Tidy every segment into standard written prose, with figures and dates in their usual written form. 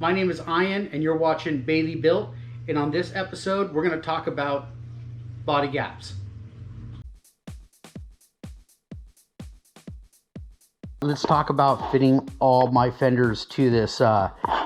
My name is Ian and you're watching Bailey Built, and on this episode we're going to talk about body gaps. Let's talk about fitting all my fenders to this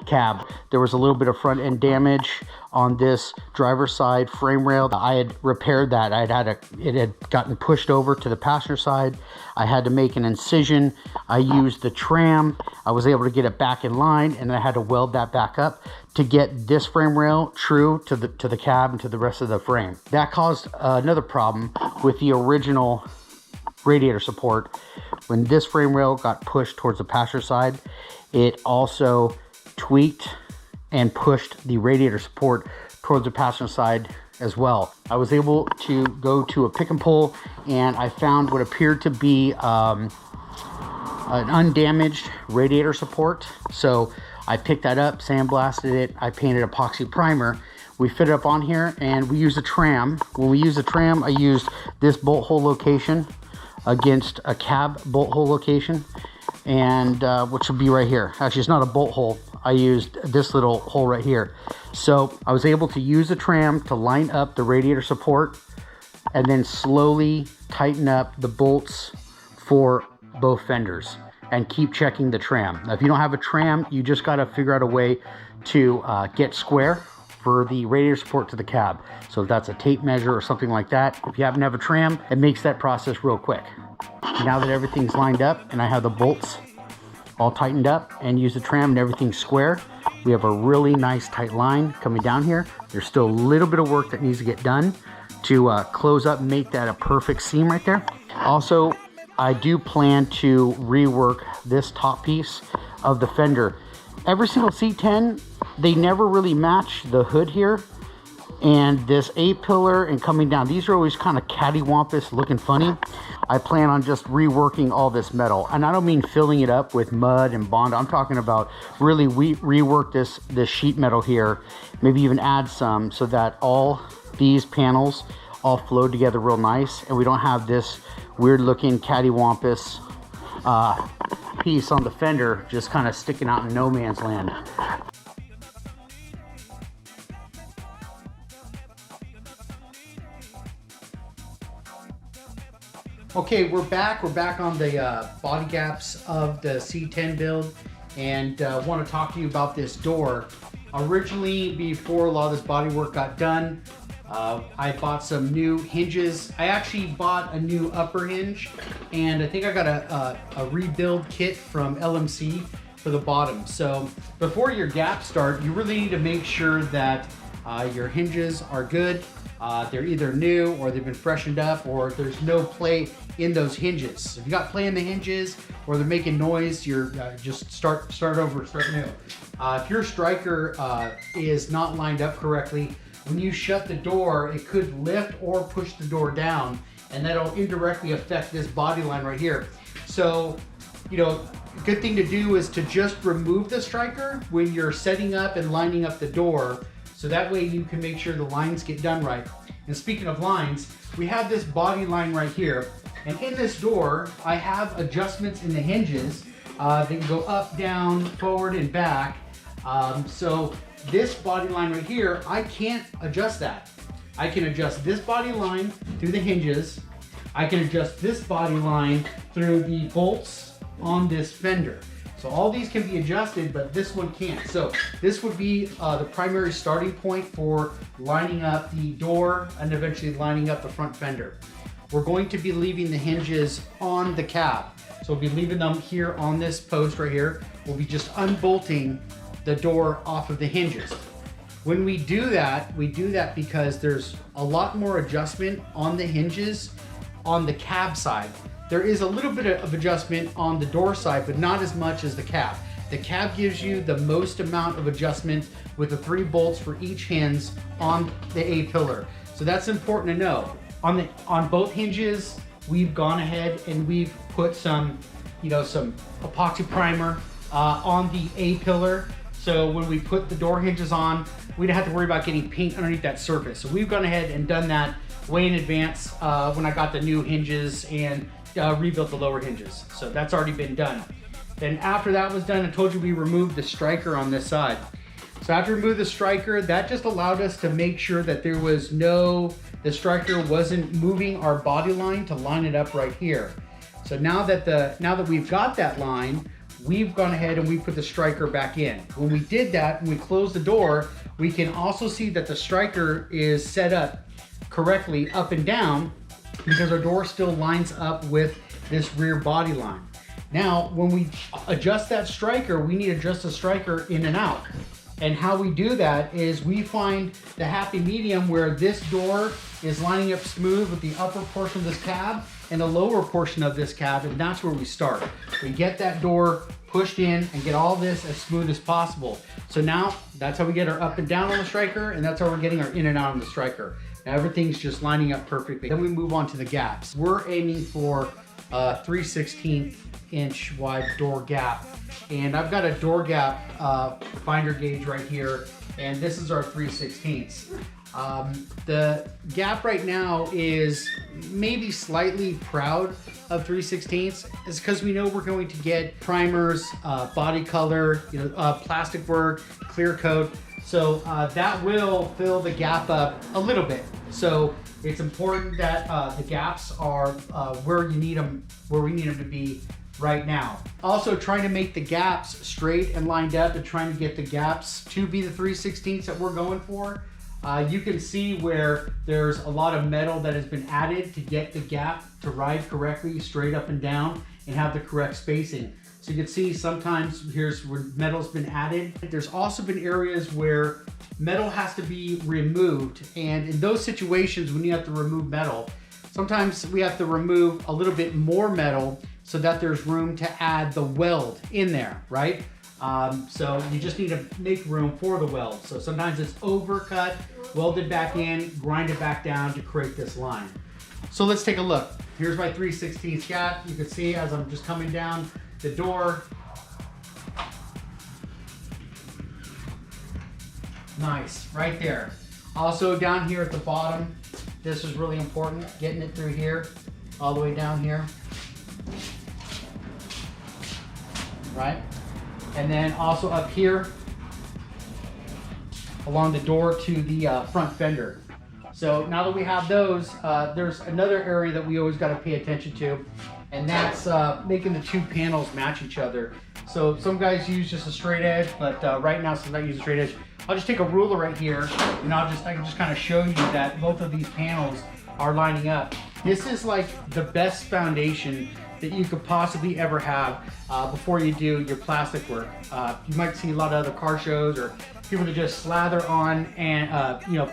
cab. There was a little bit of front end damage on this driver's side frame rail. I had repaired that. It had gotten pushed over to the passenger side. I had to make an incision. I used the tram. I was able to get it back in line, and I had to weld that back up to get this frame rail true to the cab and to the rest of the frame. That caused another problem with the original radiator support. When this frame rail got pushed towards the passenger side, it also tweaked and pushed the radiator support towards the passenger side as well. I was able to go to a pick and pull, and I found what appeared to be an undamaged radiator support. So I picked that up, sandblasted it, I painted epoxy primer. We fit it up on here, and we used a tram. When we used a tram, I used this bolt hole location against a cab bolt hole location, and which would be right here. Actually, it's not a bolt hole. I used this little hole right here. So I was able to use the tram to line up the radiator support and then slowly tighten up the bolts for both fenders and keep checking the tram. Now, if you don't have a tram, you just got to figure out a way to get square for the radiator support to the cab. So if that's a tape measure or something like that, if you happen to have a tram, it makes that process real quick. Now that everything's lined up and I have the bolts all tightened up and use the tram and everything's square, we have a really nice tight line coming down here. There's still a little bit of work that needs to get done to close up and make that a perfect seam right there. Also, I do plan to rework this top piece of the fender. Every single C10, they never really match the hood here. And this A-pillar and coming down, these are always kind of cattywampus looking funny. I plan on just reworking all this metal. And I don't mean filling it up with mud and Bond. I'm talking about really rework this sheet metal here. Maybe even add some so that all these panels all flow together real nice. And we don't have this weird looking cattywampus piece on the fender just kind of sticking out in no man's land. Okay, we're back on the body gaps of the C10 build, and want to talk to you about this door. Originally, before a lot of this body work got done, I bought some new hinges. I actually bought a new upper hinge, and I think I got a rebuild kit from LMC for the bottom. So before your gaps start, you really need to make sure that your hinges are good. They're either new or they've been freshened up, or there's no play in those hinges. If you got play in the hinges or they're making noise, you're just start over, start new. If your striker is not lined up correctly, when you shut the door, it could lift or push the door down, and that'll indirectly affect this body line right here. So, you know, a good thing to do is to just remove the striker when you're setting up and lining up the door, so that way you can make sure the lines get done right. And speaking of lines, we have this body line right here. And in this door, I have adjustments in the hinges. They can go up, down, forward, and back. So this body line right here, I can't adjust that. I can adjust this body line through the hinges. I can adjust this body line through the bolts on this fender. So all these can be adjusted, but this one can't. So this would be the primary starting point for lining up the door and eventually lining up the front fender. We're going to be leaving the hinges on the cab. So we'll be leaving them here on this post right here. We'll be just unbolting the door off of the hinges. When we do that because there's a lot more adjustment on the hinges on the cab side. There is a little bit of adjustment on the door side, but not as much as the cab. The cab gives you the most amount of adjustment with the 3 bolts for each hinge on the A-pillar. So that's important to know. On both hinges, we've gone ahead and we've put some epoxy primer on the A-pillar. So when we put the door hinges on, we don't have to worry about getting paint underneath that surface. So we've gone ahead and done that way in advance when I got the new hinges and rebuilt the lower hinges. So that's already been done. Then after that was done, I told you we removed the striker on this side. So after we removed the striker, that just allowed us to make sure that there was the striker wasn't moving our body line to line it up right here. So now that we've got that line, we've gone ahead and we put the striker back in. When we did that, when we closed the door, we can also see that the striker is set up correctly up and down because our door still lines up with this rear body line. Now, when we adjust that striker, we need to adjust the striker in and out. And how we do that is we find the happy medium where this door is lining up smooth with the upper portion of this cab and the lower portion of this cab, and that's where we start. We get that door pushed in and get all this as smooth as possible. So now that's how we get our up and down on the striker, and that's how we're getting our in and out on the striker. Now everything's just lining up perfectly. Then we move on to the gaps. We're aiming for 3/16 inch wide door gap, and I've got a door gap finder gauge right here, and this is our 3/16. The gap right now is maybe slightly proud of 3/16. It's because we know we're going to get primers, body color, plastic work, clear coat. So that will fill the gap up a little bit. So it's important that the gaps are where we need them to be right now. Also trying to make the gaps straight and lined up and trying to get the gaps to be the 3/16 that we're going for. You can see where there's a lot of metal that has been added to get the gap to ride correctly straight up and down and have the correct spacing. So you can see sometimes here's where metal's been added. There's also been areas where metal has to be removed, and in those situations when you have to remove metal, sometimes we have to remove a little bit more metal so that there's room to add the weld in there, right? So you just need to make room for the weld. So sometimes it's overcut, welded back in, grinded back down to create this line. So let's take a look. Here's my 3/16 gap. You can see as I'm just coming down the door. Nice, right there. Also down here at the bottom, this is really important, getting it through here, all the way down here. Right? And then also up here, along the door to the front fender. So now that we have those, there's another area that we always got to pay attention to, and that's making the two panels match each other. So some guys use just a straight edge, but right now since I use a straight edge, I'll just take a ruler right here, and I can just kind of show you that both of these panels are lining up. This is like the best foundation that you could possibly ever have before you do your plastic work. You might see a lot of other car shows or people that just slather on and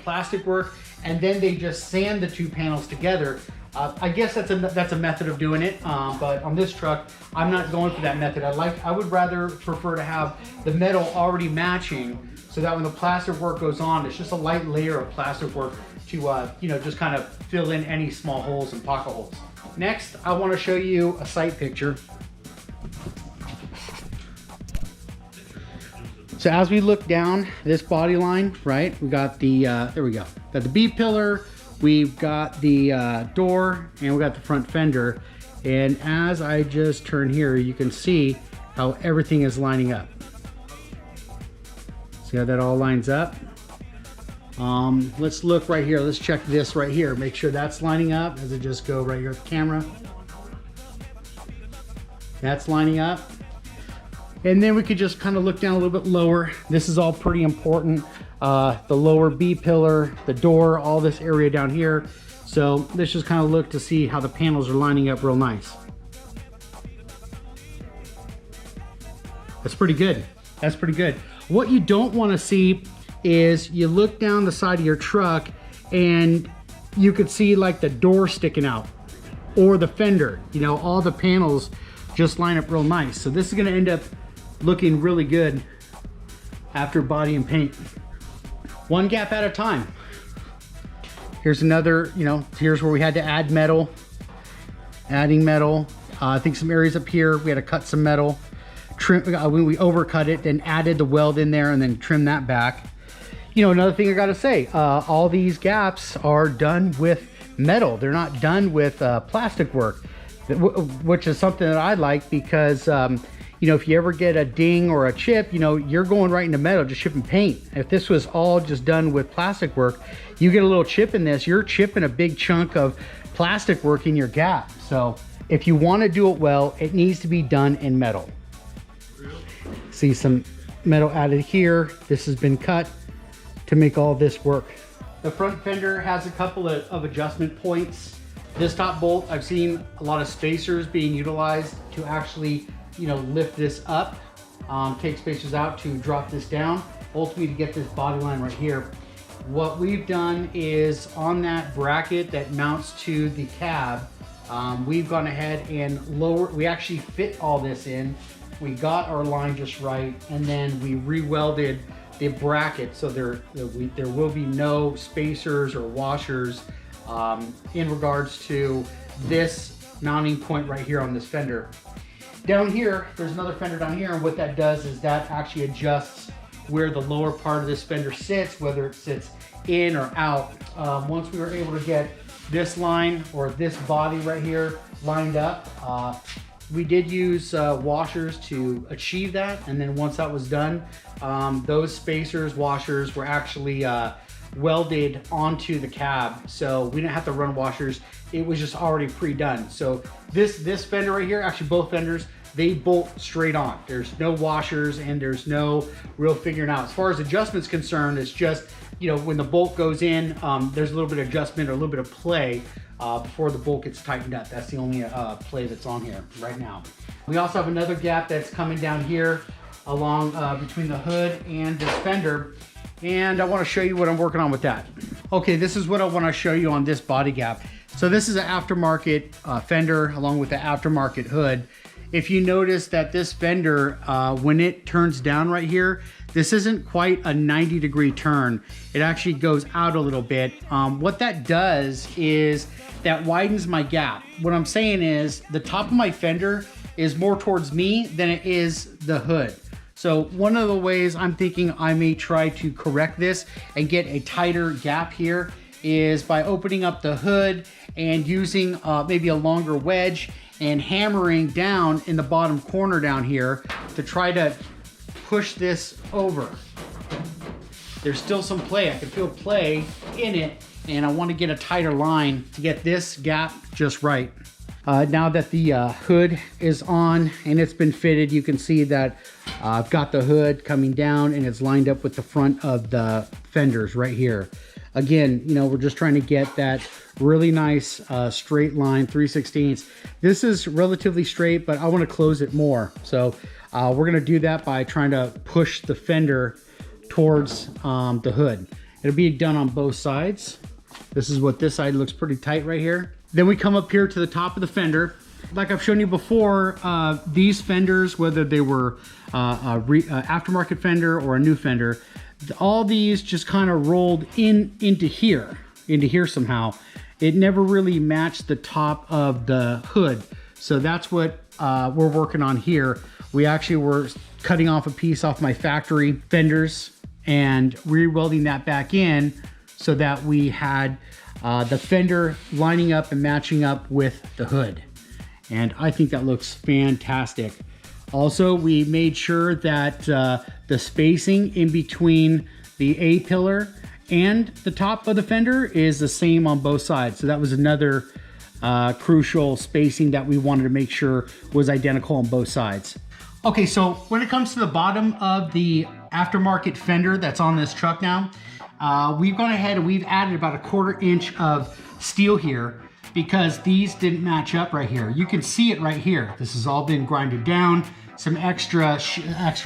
plastic work, and then they just sand the two panels together. I guess that's a method of doing it, but on this truck, I'm not going for that method. I would rather prefer to have the metal already matching, so that when the plastic work goes on, it's just a light layer of plastic work to just kind of fill in any small holes and pocket holes. Next, I want to show you a sight picture. So as we look down this body line, right, we got the, there we go. Got the B-pillar, we've got the door, and we got the front fender. And as I just turn here, you can see how everything is lining up. See how that all lines up? Let's look right here. Let's check this right here. Make sure that's lining up as I just go right here at the camera. That's lining up. And then we could just kind of look down a little bit lower. This is all pretty important. The lower B pillar, the door, all this area down here. So let's just kind of look to see how the panels are lining up real nice. That's pretty good. That's pretty good. What you don't want to see is you look down the side of your truck and you could see like the door sticking out or the fender, all the panels just line up real nice. So this is going to end up looking really good after body and paint. One gap at a time. Here's another, here's where we had to add metal, adding metal. I think some areas up here, we had to cut some metal, trim, we overcut it, then added the weld in there and then trim that back. Another thing I gotta say, all these gaps are done with metal. They're not done with plastic work, which is something that I like because, you know, if you ever get a ding or a chip, you know, you're going right into metal, just chipping paint. If this was all just done with plastic work, you get a little chip in this, you're chipping a big chunk of plastic work in your gap. So if you want to do it well, it needs to be done in metal. See some metal added here. This has been cut to make all this work. The front fender has a couple of adjustment points. This top bolt, I've seen a lot of spacers being utilized to actually, you know, lift this up, take spacers out to drop this down, ultimately to get this body line right here. What we've done is on that bracket that mounts to the cab, we've gone ahead and lowered, we actually fit all this in. We got our line just right, and then we re-welded the bracket so there will be no spacers or washers in regards to this mounting point right here on this fender. Down here, there's another fender down here, and what that does is that actually adjusts where the lower part of this fender sits, whether it sits in or out. Once we were able to get this line or this body right here lined up, we did use washers to achieve that, and then once that was done, those spacers, washers were actually welded onto the cab, so we didn't have to run washers. It was just already pre-done. So this fender right here, actually both fenders, they bolt straight on. There's no washers and there's no real figuring out. As far as adjustment's concerned, it's just, you know, when the bolt goes in, there's a little bit of adjustment or a little bit of play before the bolt gets tightened up. That's the only play that's on here right now. We also have another gap that's coming down here along between the hood and this fender, and I want to show you what I'm working on with that. Okay, this is what I want to show you on this body gap. So this is an aftermarket fender along with the aftermarket hood. If you notice that this fender, when it turns down right here, this isn't quite a 90-degree turn. It actually goes out a little bit. What that does is that widens my gap. What I'm saying is the top of my fender is more towards me than it is the hood. So one of the ways I'm thinking I may try to correct this and get a tighter gap here is by opening up the hood and using maybe a longer wedge and hammering down in the bottom corner down here to try to push this over. There's still some play. I can feel play in it, and I want to get a tighter line to get this gap just right. Now that the hood is on and it's been fitted, you can see that I've got the hood coming down and it's lined up with the front of the fenders right here. Again, you know, we're just trying to get that really nice straight line, 3/16. This is relatively straight, but I want to close it more. So we're going to do that by trying to push the fender towards the hood. It'll be done on both sides. This is what this side looks pretty tight right here. Then we come up here to the top of the fender. Like I've shown you before, these fenders, whether they were aftermarket fender or a new fender, all these just kind of rolled into here somehow. It never really matched the top of the hood. So that's what we're working on here. We actually were cutting off a piece off my factory fenders and re-welding that back in so that we had the fender lining up and matching up with the hood. And I think that looks fantastic. Also, we made sure that the spacing in between the A-pillar and the top of the fender is the same on both sides. So that was another crucial spacing that we wanted to make sure was identical on both sides. Okay, so when it comes to the bottom of the aftermarket fender that's on this truck now, we've gone ahead and we've added about 1/4 inch of steel here because these didn't match up right here. You can see it right here. This has all been grinded down. Some extra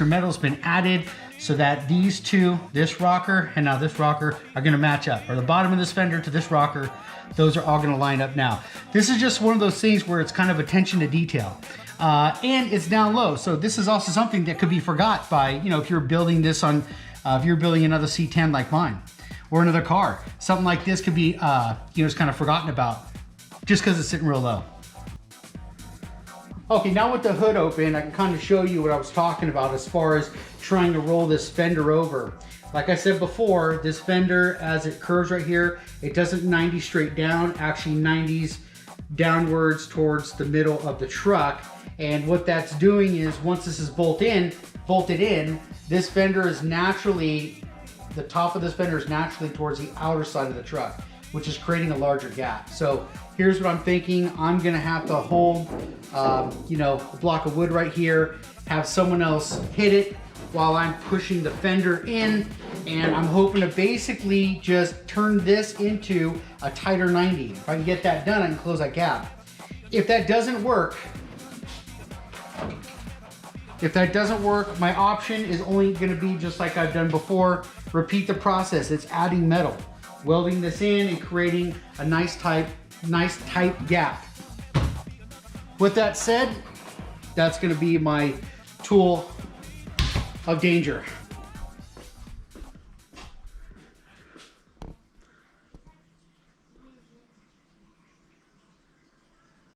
metal's been added so that these two, this rocker and now this rocker, are gonna match up. Or the bottom of this fender to this rocker, those are all gonna line up now. This is just one of those things where it's kind of attention to detail. And it's down low. So this is also something that could be forgot by, you know, if you're building this on, if you're building another C10 like mine or another car, something like this could be, you know, just kind of forgotten about just because it's sitting real low. Okay, now with the hood open, I can kind of show you what I was talking about as far as trying to roll this fender over. Like I said before, this fender, as it curves right here, it doesn't 90 straight down, actually 90s downwards towards the middle of the truck. And what that's doing is once this is bolted in, this fender is naturally, the top of this fender is naturally towards the outer side of the truck, which is creating a larger gap. So here's what I'm thinking. I'm gonna have to hold, you know, a block of wood right here, have someone else hit it while I'm pushing the fender in, and I'm hoping to basically just turn this into a tighter 90. If I can get that done, I can close that gap. If that doesn't work, my option is only gonna be just like I've done before, repeat the process. It's adding metal, welding this in and creating a nice tight gap. With that said, that's gonna be my tool of danger.